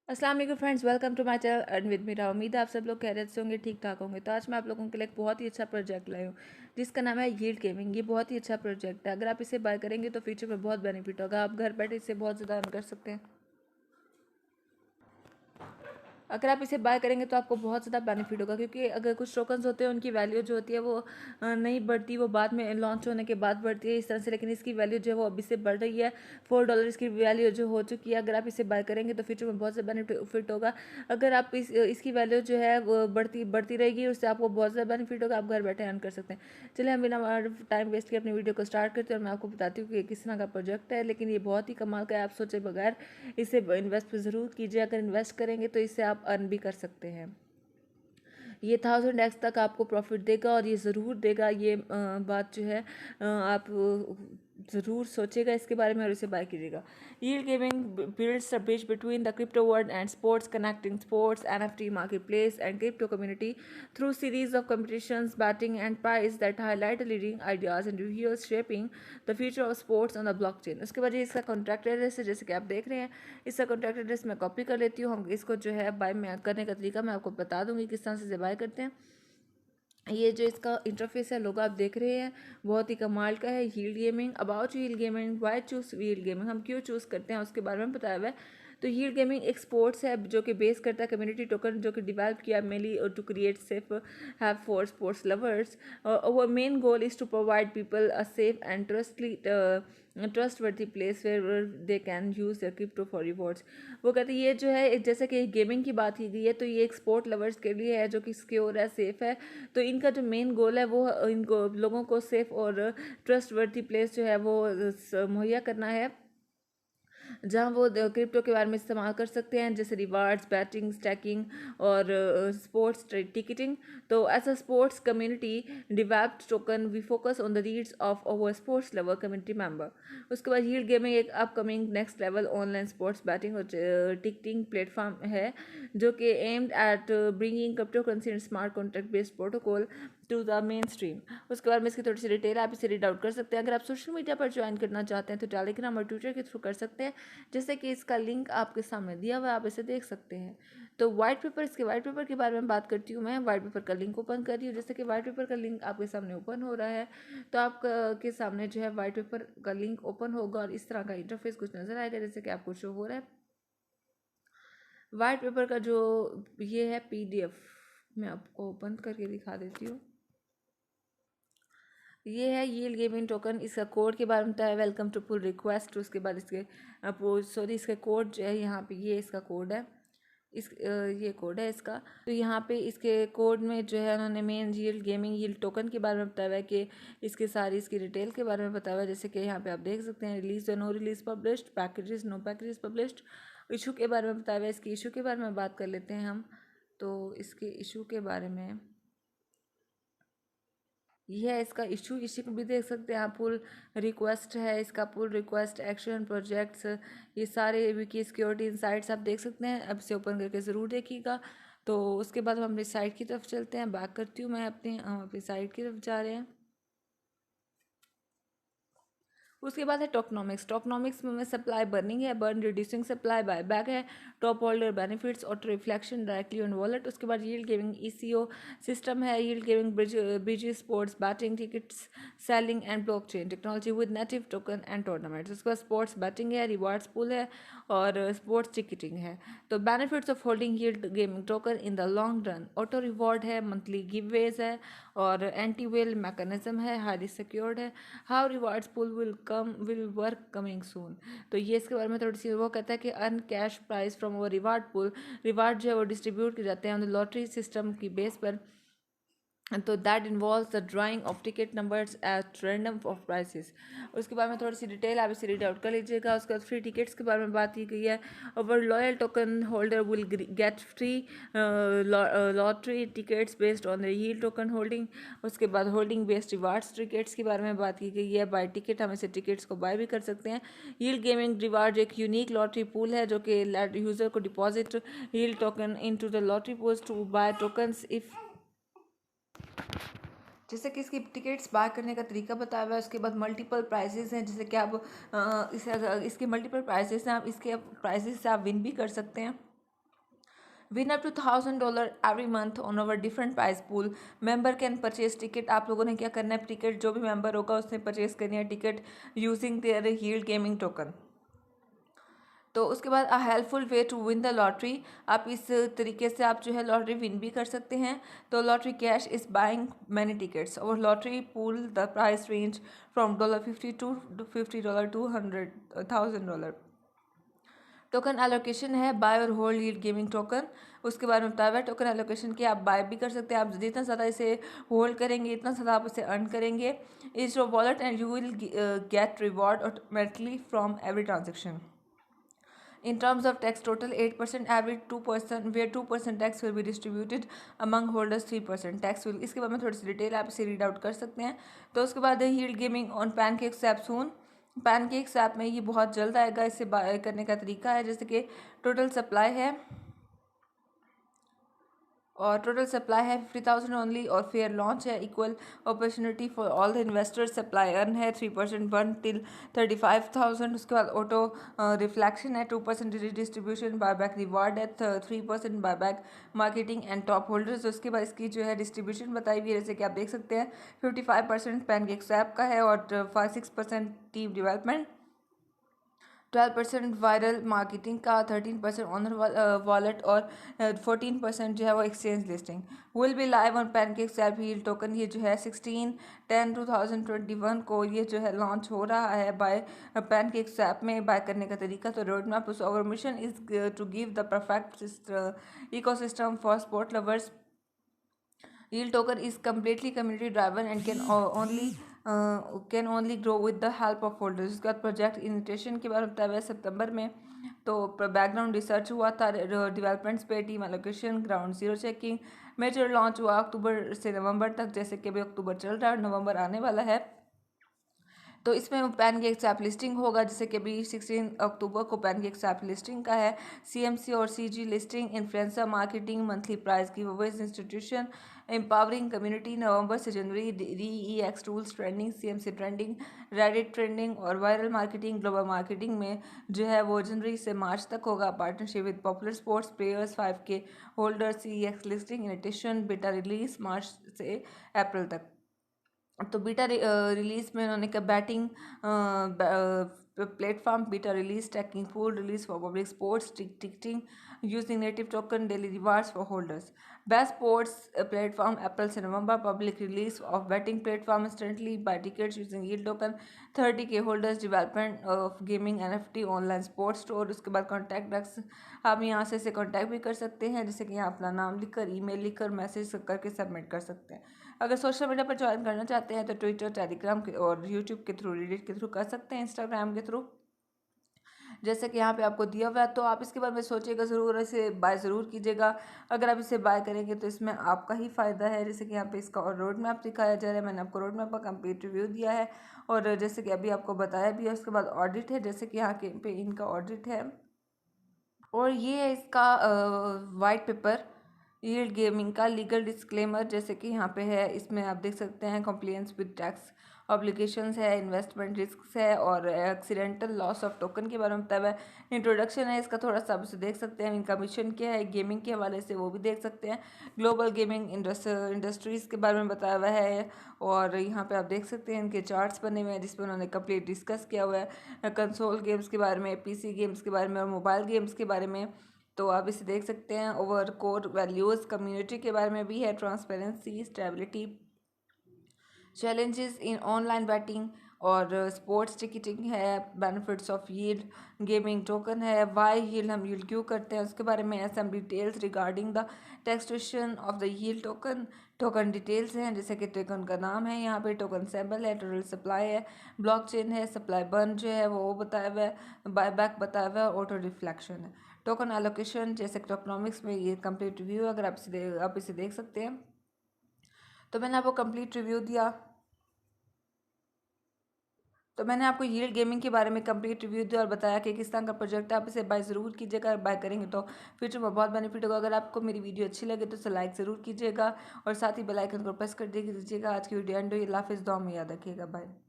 अस्सलाम वालेकुम friends, welcome to my channel and with Meera. उम्मीद है आप सब लोग खैरियत से होंगे, ठीक ठाक होंगे। तो आज मैं आप लोगों के लिए एक बहुत ही अच्छा प्रोजेक्ट लाई हूँ जिसका नाम है यील्ड गेमिंग। ये बहुत ही अच्छा प्रोजेक्ट है। अगर आप इसे बाय करेंगे तो फ्यूचर में बहुत बेनिफिट होगा। आप घर बैठे इससे बहुत ज़्यादा अर्न कर सकते हैं। अगर आप इसे बाय करेंगे तो आपको बहुत ज़्यादा बेनिफिट होगा, क्योंकि अगर कुछ टोकन्स होते हैं उनकी वैल्यू जो होती है वो नहीं बढ़ती, वो बाद में लॉन्च होने के बाद बढ़ती है इस तरह से। लेकिन इसकी वैल्यू जो है वो अभी से बढ़ रही है। $4 इसकी वैल्यू जो हो चुकी है। अगर आप इसे बाय करेंगे तो फ्यूचर में बहुत ज़्यादा बेनिफिट होगा। अगर आप इसकी वैल्यू जो है वो बढ़ती बढ़ती रहेगी, उससे आपको बहुत ज़्यादा बेनिफिट होगा। आप घर बैठे अर्न कर सकते हैं। चलिए हम बिना टाइम वेस्ट किए अपनी वीडियो को स्टार्ट करते हैं और मैं आपको बताती हूँ कि किस तरह का प्रोजेक्ट है। लेकिन ये बहुत ही कमाल का है, आप सोचे बगैर इसे इन्वेस्ट ज़रूर कीजिए। अगर इन्वेस्ट करेंगे तो इससे आप अर्न भी कर सकते हैं। ये 1000x तक आपको प्रॉफिट देगा और ये ज़रूर देगा। ये बात जो है आप ज़रूर सोचेगा इसके बारे में और इसे बाय कीजिएगा। Yield Gaming builds a bridge between the crypto world and sports, connecting sports, NFT marketplace, and crypto community through series of competitions, betting, and prize that highlight the leading ideas and reveals shaping the future of sports on the blockchain। उसके बाद ये इसका contact address है, जैसे कि आप देख रहे हैं। इसका कॉन्टैक्ट एड्रेस मैं कॉपी कर लेती हूँ। हम इसको जो है बाय में करने का तरीका मैं आपको बता दूंगी किस तरह से इसे बाय करते हैं। ये जो इसका इंटरफेस है, लोगो आप देख रहे हैं, बहुत ही कमाल का है। Yield gaming, about yield gaming, why choose yield gaming, हम क्यों चूज़ करते हैं उसके बारे में बताया हुआ है। तो यील्ड गेमिंग एक स्पोर्ट्स है जो कि बेस करता है कम्युनिटी टोकन, जो कि डिवेल्प किया mainly to create safe haven for sports lovers. और main goal is to provide people a safe and trustworthy place where they can use their crypto for rewards. वो कहते हैं ये जो है जैसे कि गेमिंग की बात की गई है, तो ये एक स्पोर्ट लवर्स के लिए है जो कि सिक्योर है, सेफ़ है। तो इनका जो मेन गोल है वो इनको लोगों को सेफ़ और ट्रस्टवर्दी प्लेस जो है वो मुहैया करना है, जहाँ वो क्रिप्टो के बारे में इस्तेमाल कर सकते हैं, जैसे रिवार्ड्स, बैटिंग, स्टैकिंग और स्पोर्ट्स टिकटिंग। तो as a sports community developed token we focus on the needs of our sports lover community member. उसके बाद यील्ड गेमिंग एक upcoming next level online sports betting और टिकटिंग प्लेटफॉर्म है जो कि aimed at bringing crypto currency and smart contract based protocol to the mainstream. उसके बाद में इसकी थोड़ी सी डिटेल आप इसे रीड आउट कर सकते हैं। अगर आप सोशल मीडिया पर ज्वाइन करना चाहते हैं तो टेलीग्राम और ट्विटर के थ्रू कर सकते हैं, जैसे कि इसका लिंक आपके सामने दिया हुआ है, आप इसे देख सकते हैं। तो वाइट पेपर, इसके वाइट पेपर के बारे में बात करती हूँ। मैं वाइट पेपर का लिंक ओपन कर रही हूँ। जैसे कि वाइट पेपर का लिंक आपके सामने ओपन हो रहा है, तो आपके सामने जो है वाइट पेपर का लिंक ओपन होगा और इस तरह का इंटरफेस कुछ नजर आएगा, जैसे कि आपको शो हो रहा है। वाइट पेपर का जो ये है PDF, मैं आपको ओपन करके दिखा देती हूँ। ये है यील्ड गेमिंग टोकन। इसका कोड के बारे में बताया, वेलकम टू पुल रिक्वेस्ट। उसके बाद इसके इसका कोड जो है यहाँ पे, ये इसका कोड है। ये कोड है इसका। तो यहाँ पे इसके कोड में जो है उन्होंने main yield gaming yield token के बारे में बताया हुआ है कि इसके सारी इसकी डिटेल के बारे में बताया हुआ है, जैसे कि यहाँ पे आप देख सकते हैं। Release no release published, packages no packages published. Issue के बारे में बताया हुआ है। इसकी इशू के बारे में बात कर लेते हैं हम। तो इसके इशू के बारे में यह है इसका इशू। इसी को भी देख सकते हैं आप। पुल रिक्वेस्ट है इसका, पुल रिक्वेस्ट, एक्शन, प्रोजेक्ट्स, ये सारे विकी सिक्योरिटी इनसाइट्स आप देख सकते हैं। अब इसे ओपन करके ज़रूर देखिएगा। तो उसके बाद हम अपनी साइट की तरफ चलते हैं। बैक करती हूँ मैं अपनी साइट की तरफ जा रहे हैं। उसके बाद है टोकनॉमिक्स। टोकनॉमिक्स में सप्लाई बर्निंग है, burn reducing supply, buy back है, top holder benefits, auto reflection directly on wallet. उसके बाद यील्ड गिविंग ECO सिस्टम है, yield giving bridge sports betting tickets selling and blockchain technology with native token and tournaments. उसके बाद sports betting है, rewards pool है और sports ticketing है। तो benefits of holding yield gaming token in the long run, auto reward है, monthly गिववेज है और एंटी वेल मैकेनिज्म है, हाईली सिक्योर्ड है। How rewards pool will work coming soon. तो ये इसके बारे में थोड़ी सी वो कहता है कि earn cash price from our reward pool. Reward जो है वो डिस्ट्रीब्यूट किए जाते हैं ऑन द लॉटरी सिस्टम की बेस पर। तो that involves the drying of ticket numbers at random of prices. उसके बारे में थोड़ी सी डिटेल आप इसे रीड आउट कर लीजिएगा। उसके बाद फ्री टिकट्स के बारे में बात की गई है। Our loyal token holder will get free lottery tickets based on the yield token holding. उसके बाद होल्डिंग बेस्ड रिवार्ड्स टिकट्स के बारे में बात की गई है। बाय टिकट, हम इसे टिकट्स को बाय भी कर सकते हैं। यील्ड गेमिंग रिवार्ड एक यूनिक लॉटरी पूल है जो कि यूजर को deposit yield token into the lottery pools to buy tokens if, जैसे कि इसकी टिकट्स बाय करने का तरीका बताया हुआ है। उसके बाद मल्टीपल प्राइजेस हैं, जैसे कि आप इसके मल्टीपल प्राइजेस हैं, आप इसके प्राइजेस से आप विन भी कर सकते हैं। Win up to $1,000 every month on our different prize pool. Member can purchase ticket. आप लोगों ने क्या करना है, टिकट जो भी मेंबर होगा उसने परचेज करनी है ticket using their yield gaming token. तो उसके बाद a helpful way to win the lottery. आप इस तरीके से आप जो है लॉटरी विन भी कर सकते हैं। तो lottery cash is buying many tickets और lottery pool the price range from $50 to $50 to $100,000। Token allocation है बाय और होल्ड यील्ड गेमिंग टोकन। उसके बारे में बताया हुआ है टोकन एलोकेशन की, आप बाय भी कर सकते हैं। आप जितना ज़्यादा इसे होल्ड करेंगे इतना ज़्यादा आप इसे अर्न करेंगे। Is your wallet and you will get reward automatically from every transaction. In terms of tax, total 8%, average 2%, where 2% tax will be distributed among holders, 3% tax will। इसके बाद में थोड़ी सी डिटेल आप इसे रीड आउट कर सकते हैं। तो उसके बाद है yield gaming on pancakes app soon. Pancakes app में ये बहुत जल्द आएगा। इसे बाय करने का तरीका है जैसे कि टोटल सप्लाई है और टोटल सप्लाई है 50,000 ओनली और फेयर लॉन्च है equal opportunity for all the investors. Supply earn है 3% 1 till 35,000। उसके बाद ऑटो रिफ्लेक्शन है 2% डिस्ट्रीब्यूशन। बायबैक रिवार्ड है 3% buyback marketing and top holders. उसके बाद इसकी जो है डिस्ट्रीब्यूशन बताई हुई है जैसे कि आप देख सकते हैं 55% पैनकेक्स ऐप का है और 6% टीम डेवलपमेंट, 12% वायरल मार्केटिंग का, 13% ऑनर वॉलेट और 14% जो है वो exchange listing. Will be live on pancakes app yield token. ये जो है 16/10/2021 को ये जो है लॉन्च हो रहा है बाय पैनकेक्स ऐप में। बाय करने का तरीका तो रोड मैप उस our mission is to give the perfect ecosystem for sport lovers. Yield token is completely community driven and can only grow with the help of holders। उसके बाद project इनिटेशन के बारे में बताया हुआ सितंबर में। तो बैकग्राउंड रिसर्च हुआ था डेवलपमेंट्स पे, team allocation, ground zero checking. Major launch हुआ अक्टूबर से नवंबर तक, जैसे कि अभी अक्टूबर चल रहा है और नवंबर आने वाला है। तो इसमें पैनकेक्स ऐप लिस्टिंग होगा जैसे कि अभी 16 अक्टूबर को पैनकेक्स ऐप लिस्टिंग का है। सीएमसी और CG listing, influencer marketing, monthly price giveaways, institution empowering community. November से जनवरी DEX tools trending, CMC trending, Reddit trending और वायरल मार्केटिंग ग्लोबल मार्केटिंग में जो है वो जनवरी से मार्च तक होगा। Partnership with popular sports players 5K holder CEX listing in addition. Beta release March से अप्रैल तक। तो बीटा रिलीज में उन्होंने कहा betting platform, beta release staking pool release for public sports ticketing using native token, daily rewards for holders. Best sports platform April से November, public release of betting platform instantly buy tickets using yield token, 30K holders, development of gaming NFT online sports store. उसके बाद contact us, आप यहाँ से contact भी कर सकते हैं जैसे कि यहाँ अपना नाम लिखकर, ईमेल लिखकर, मैसेज करके सबमिट कर सकते हैं। अगर सोशल मीडिया पर ज्वाइन करना चाहते हैं तो ट्विटर, टेलीग्राम और यूट्यूब के थ्रू, रेडिट के थ्रू कर सकते हैं, इंस्टाग्राम के थ्रू जैसे कि यहाँ पे आपको दिया हुआ है। तो आप इसके बारे में सोचिएगा ज़रूर, इसे बाय ज़रूर कीजिएगा। अगर आप इसे बाय करेंगे तो इसमें आपका ही फ़ायदा है। जैसे कि यहाँ पे इसका और रोड मैप दिखाया जा रहा है, मैंने आपको रोड मैप का कंप्लीट रिव्यू दिया है और जैसे कि अभी आपको बताया भी है। उसके बाद ऑडिट है, जैसे कि यहाँ के पे इनका ऑडिट है और ये है इसका वाइट पेपर यील्ड गेमिंग का लीगल डिस्क्लेमर जैसे कि यहाँ पे है। इसमें आप देख सकते हैं कॉम्प्लियंस विद टैक्स ऑब्लिगेशंस है, इन्वेस्टमेंट रिस्क है और एक्सीडेंटल लॉस ऑफ टोकन के बारे में बताया हुआ है। इंट्रोडक्शन है इसका, थोड़ा सा आप उसे देख सकते हैं। इनका मिशन क्या है गेमिंग के हवाले से वो भी देख सकते हैं। ग्लोबल गेमिंग इंडस्ट्रीज़ के बारे में बताया हुआ है और यहाँ पे आप देख सकते हैं इनके चार्ट्स बने हुए हैं जिसमें उन्होंने कंप्लीट डिस्कस किया हुआ है कंसोल गेम्स के बारे में, PC गेम्स के बारे में और मोबाइल गेम्स के बारे में। तो आप इसे देख सकते हैं। ओवर कोर वैल्यूज़ कम्युनिटी के बारे में भी है, transparency, stability, challenges in online betting और स्पोर्ट्स टिकटिंग है, benefits of yield gaming token है, वाई यील्ड हम यील्ड क्यों करते हैं उसके बारे में, some details regarding the taxation of the yield token, token details हैं जैसे कि टोकन का नाम है, यहाँ पे टोकन सैम्पल है, टोटल सप्लाई है, ब्लॉकचेन है, सप्लाई बर्न जो है वो बताया हुआ है, बायबैक बताया हुआ है, ऑटो रिफ्लेक्शन है, टोकन एलोकेशन जैसे टोकनॉमिक्स में ये कंप्लीट रिव्यू अगर आप इसे देख सकते हैं। तो मैंने आपको कंप्लीट रिव्यू दिया। तो मैंने आपको यील्ड गेमिंग के बारे में कंप्लीट रिव्यू दिया और बताया कि किस तरह का प्रोजेक्ट है। आप इसे बाय ज़रूर कीजिएगा, बाय करेंगे तो फ्यूचर में बहुत बेनिफिट होगा। अगर आपको मेरी वीडियो अच्छी लगे तो इसे लाइक ज़रूर कीजिएगा और साथ ही बेल आइकन को प्रेस कर दीजिएगा। आज की वीडियो एंड हुई। अल्लाह हाफिज़, दुआ में याद रखिएगा, बाय।